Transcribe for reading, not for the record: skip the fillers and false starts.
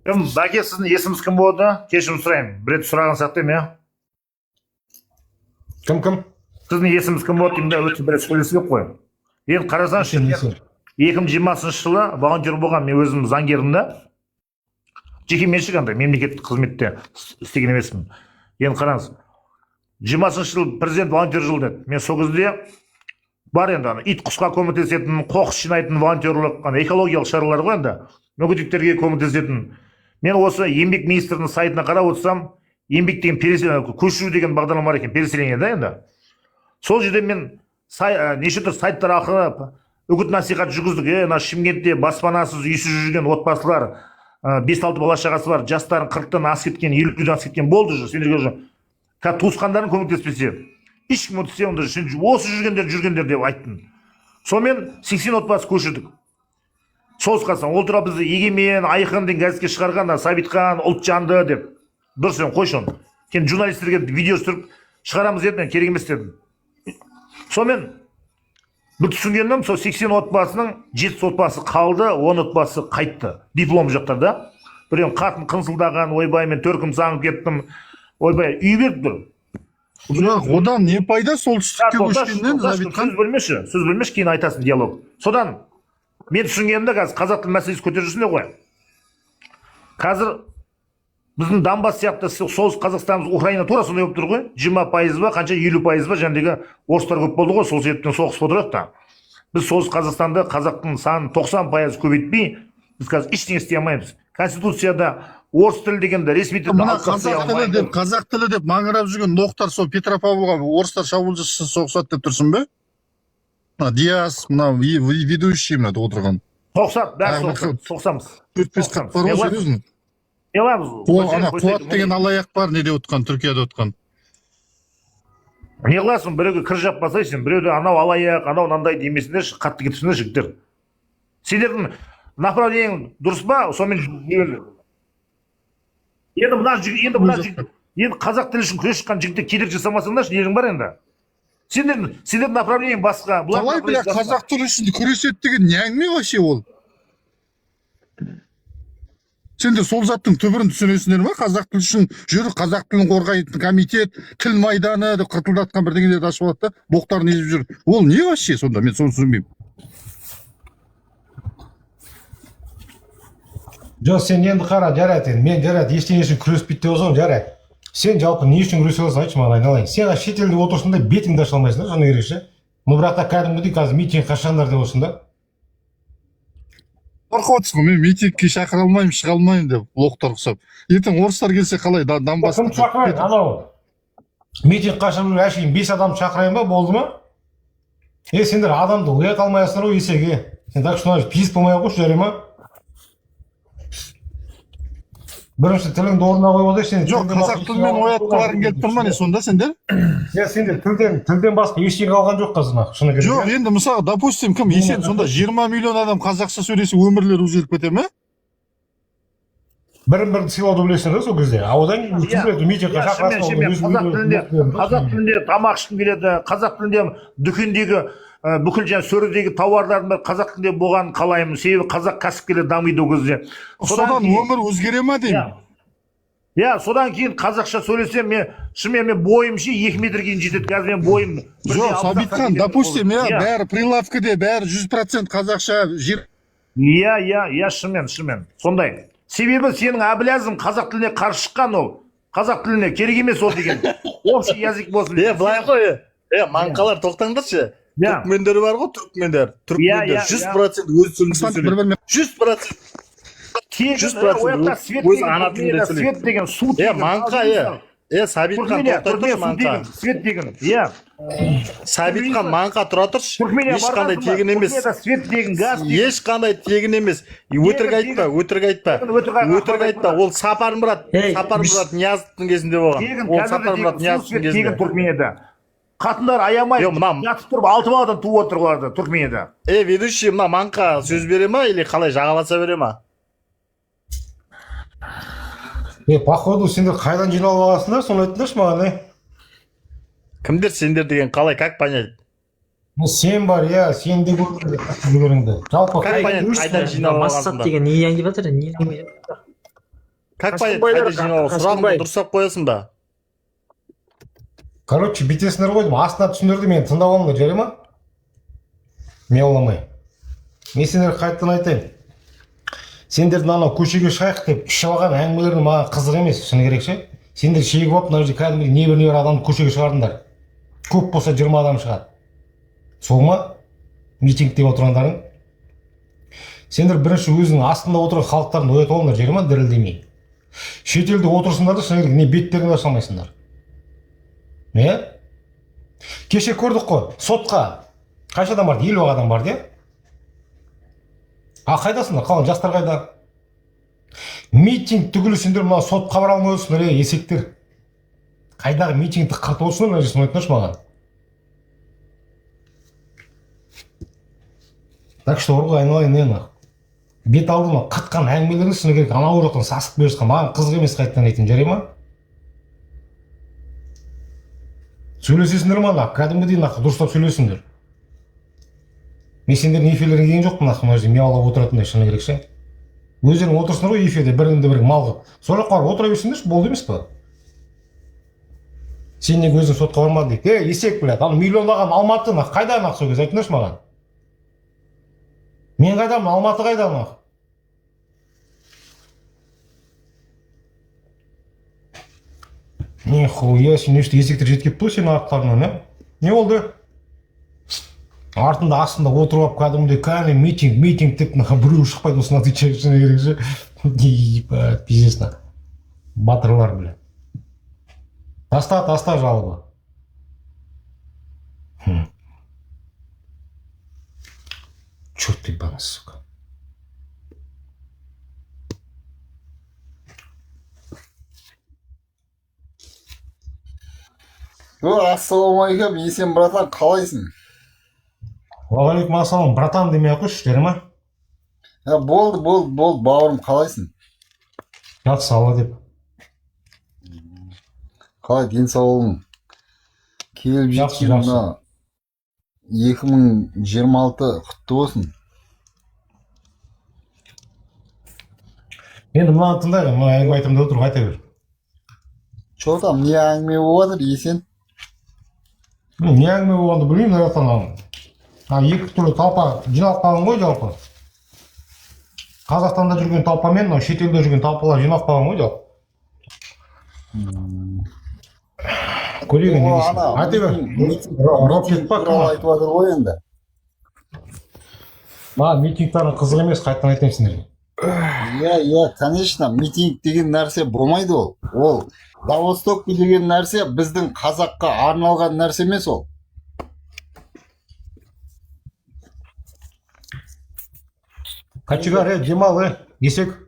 Кім, бәке, сіздің есіміңіз кім болды? Кешірім сұрайын. Бір рет сұраған сақтаймын, иә? Кім? Сіздің есіміңіз кім болды деймін, өтіп бір рет сөйлесіп қой. Енді қарасаңшы, 2020 жылы волонтер болған, мен өзім заңгермін да. Жеке меншік андай мемлекеттік қызметте істеген емеспін. Енді қараңыз. 20 жыл президент волонтер жылы деді. Мен сол кезде бар енді ит құсқа көмектесетін, қоқыс жинайтын волонтерлық, экологиялық шаралар ғой енді. Мүгедектерге көмектесетін. Мен осы еңбек министрінің сайтына қарап отырсам, еңбек деген көшіру деген бағдарлама бар екен, переселение да енді. Сол жерде мен неше түрлі сайттар арқылы үгіт насихат жүргіздік. Шымкентте баспанасыз, үйсіз жүрген отбасылар, 5-6 бала шағасы бар, жастарын 40-тан асып кеткен, 50-ден асып кеткен болды же. Сендерге уже туысқандарын көмектеспесе, ешкім өтсе, онда осы жүргендер деп айттым. Сонымен 80 отбасы көшірдік. Соғыс қазсан, ол тұра бізді Егемен, Айқын деген газетке шығарған, Сабитхан, Ұлтжанды деп. Дұрыс, сен қойшы оны. Сен журналистерге видео түсіріп шығарамыз дедім, керек емес дедім. Сонымен бір түсінгенім, сол 80 отбасының 7 отбасы қалды, 10 отбасы қайтты. Диплом жақтарда. Біреуін қатын қынсылдаған, ойбай, мен төркім саңып кеттім. Ойбай, үй беріп тұр. Бірақ одан не пайда солтүстікке көшкеннен, Сабитхан? Сөз бөлмеші, кейін айтасың диалог. Содан мен түсінгенімді қазір қазақ тіл мәселесі көтеріп жүрсіңдер ғой. Қазір біздің Донбасс сияқты солтүстік Қазақстанымыз, Украина тура сондай болып тұр ғой. 20% ба, қанша 50% ба, жәндегі орыстар көп болды ғой, сол себептен соғысып отырады да. Біз солтүстік Қазақстанда қазақтың санын 90% көбейтпей, біз қазір ештеңе істей алмаймыз. Конституцияда орыс тілі дегенді ресми тілді алып тастай алмаймыз. Қазақ тілі деп маңырап жүрген Ноқтар сол Петропавлға орыстар шабуыл жасаса соғысады деп тұрсың ба? Диас, мына ведущий мына отырған. Соқсамыз. 4-5 бар ғой, серьезно? Қуат деген алаяқ бар, неде отқан, Түркияда отқан. Не қыласың, біреуге кір жаппасайсың, біреуді анау алаяқ, анау мынандай демесіңдер, қатты кетіпсіңдер жігіттер. Сендердің направлениең дұрыс па? Сонымен енді қазақ тілі үшін күрес шыққан жігіттер кедергі жасамасаңдаршы, нерің бар енді? Сендер направлениең басқа. Қалай бля, қазақ тілі үшін күреседі деген не әңгіме вообще ол? Сендер сол заттың түбірін түсінесіңдер ма? Қазақ тілі үшін жүр, қазақ тілін қорғайтын комитет, тіл майданы деп қыртылдатқан бірдеңелерді ашып алады да, боқтарын езіп жүр. Ол не вообще сонда? Мен соны түсінбеймін. Жоқ, сен енді қара, жарайды, мен жарайды, ештеңе үшін күреспейді деп отырсың, жарайды. Сен жалпы не үшін күресіп отырсың, айтшы маған айналайын. Сен шетелде отырсың да бетіңді аша алмайсың да, жаны ерекше. Бірақта кәдімгідей қазір митинг қашандар деп отырсың да. Қорқып отырсың ғой, мен митингке шақыра алмаймын, шыға алмаймын деп лоқтар ұқсап. Ертең орыстар келсе қалай, Донбасс. Кім шақырайын, анау митинг қашан әшейін 5 адам шақырайын ба, болды ма? Сендер адамды ұят алмайсыңдар ғой есеге. Сен так что пиз болмай қойшы, жарай ма? Бірінші тіліңді орнына қойып отыр, сен жоқ, қазақ тілмен оятқыларың келіп тұр ма не сонда сендер? Сендер тілден басқа ештеңе қалған жоқ қазір. Жоқ, енді мысалы, допустим, кім есен сонда 20 миллион адам қазақша сөйлесе өмірлері өзгеріп кете ме? Бірін-бірін сыйлауды білесің да сол кезде. Одан кейін митингке шақырасың. Қазақ тілінде тамақ ішкім келеді, қазақ тілінде дүкендегі бүкіл сөредегі тауарлардың бәрі қазақ тілінде болғанын қалаймын. Себебі қазақ кәсіпкерлер дамиды ол кезде. Содан өмір өзгере ма деймін? Иә, содан кейін қазақша сөйлесем, мен бойым 2 метр кейін жетеді. Қазір мен бойым. Жоқ, Сабитхан, допустим, бәрі прилавкіде, бәрі 100% қазақша жер. Иә, шынымен. Сондай. Себебі сенің Әбіләзім қазақ тіліне қарсы шыққан ол. Қазақ тіліне керек емес ол деген. Общий язык болсын. Былай ғой, маңқалар тоқтаңдаршы. Түркмендер бар ғой, түркмендер. 100% өз сөйлесе сөйлейді. 100% өз ана тілінде сөйлейді. Свет деген су деген. Маңқа, Сабитхан тоқтай тұршы, маңқа. Свет деген, Сабитхан маңқа тұра тұршы. Ешқандай тегін емес. Свет деген газ. Ешқандай тегін емес. Өтірік айтпа. Ол Сапармұрат Ниязовтың кезінде болған. Ол Сапармұрат Ниязовтың кезінде. Тегін Түркменияда. Қатындар аямай, жатып тұрып 6 баладан туып отыр оларды Түркменияда. Ведущий, мына маңқа сөз бере ма, или қалай жағаласа бере ма? Походу, сендер қайдан жиналып аласыңдар, соны айтыңдаршы маған, Кімдер сендер деген қалай, как понять? Сен бар, сен де көрдіңді. Жалпы қайдан жиналып аласыңдар? Массат деген не еңгіп жатыр, не еңгіп жатыр? Как понять, Қашқынбайлар, қайда жиналу? Сұрағымды Қашқынбай. дұрыстап қоясың ба? Короче, бүйтесіңдер ғой деймін, астына түсіңдер де мені тыңдап алыңдар, жарай ма? Мияуламай. Мен сендерге қайтадан айтайын. Сендердің анау көшеге шығайық деп ішіп алған әңгімелерің маған қызық емес, шыны керек ше. Сендер шегіп алып мына жерде кәдімгідей небір адамды көшеге шығардыңдар. Көп болса 20 адам шығады. Сол ма? Митинг деп отырғандарың. Сендер бірінші өзінің астында отырған халықтарын оятып алыңдар, жарай ма, дірілдемей. Шетелде отырсыңдар да шыны керек не беттеріңді аша алмайсыңдар. Кеше көрдік қой, сотқа қанша адам барды? 50 адам барды, қайдасыңдар? Қалған жастар қайда? Митинг түгілі сендер мына сотқа бара алмай отырсыңдар, есектер. Қайдағы митингті қыртып отырсыңдар, мына жерсін айтыңдаршы маған. Так что ұрғы айналайын, не нақ. Бет алдыма қытқан әңгімелеріңіз шыны керек анау жақтан сасық беріп жатқан, маған қызық емес, қайтадан айтайын, жарай ма? Сөйлесесіңдер ма нақ, кәдімгідей нақ, дұрыстап сөйлесіңдер. Мен сендердің эфирлерге келген жоқпын нақ, мына жерде мияулап отыратындай, шыны керек ше. Өздерің отырсыңдар ғой эфирде, біріңді бірің мал қылып. Сол жаққа барып отыра берсеңдерші, болды емес па? Сен неге өзің сотқа бармадың дейді. Есек, блядь, ана миллиондаған Алматы нақ, қайда нақ сол кез, айтыңдаршы маған. Мен қайдамын, Алматы қайда нақ? Нихуя, сен нешті есектер жеткеп тұр сенің арттарынан, не болды? Артында астында отырып кәдімгідей кәне митинг деп біреу шықпайды осыны отвечать шыны керек ше. Ебать, пиздец. Батырлар, бля. Таста жалобы. Чё ты ебаный, сука? Ассалаумағалейкум, есен братан, қалайсың? Уағалейкум ассалам, братан демей ақ қойшы, жарай ма? Болды, бауырым, қалайсың? Жат салы деп. Қалай, денсаулығың? Келіп Жақсы, жеткен мына 2026 құтты болсын. Енді мынаны тыңдайық, мына әңгіме айтымда отыр, айта бер. Чо там, не әңгіме болып жатыр, есен? Не әңгіме болғанды білмеймін, наверное. Екі түрлі талпа жиналып қалған ғой жалпы. Қазақстанда жүрген талпамен, шетелде жүрген талпалар жиналып қалған ғой жалпы. Көреген не дейсің? Айта бер. Рокет па кім? Айтып жатыр ғой енді. Митингтардың қызық емес, қайтадан айтайын сендерге. Конечно, митинг деген нәрсе болмайды ол. Ол Давостокпи деген нәрсе біздің қазаққа арналған нәрсе емес ол. Кочегар, демал, есек.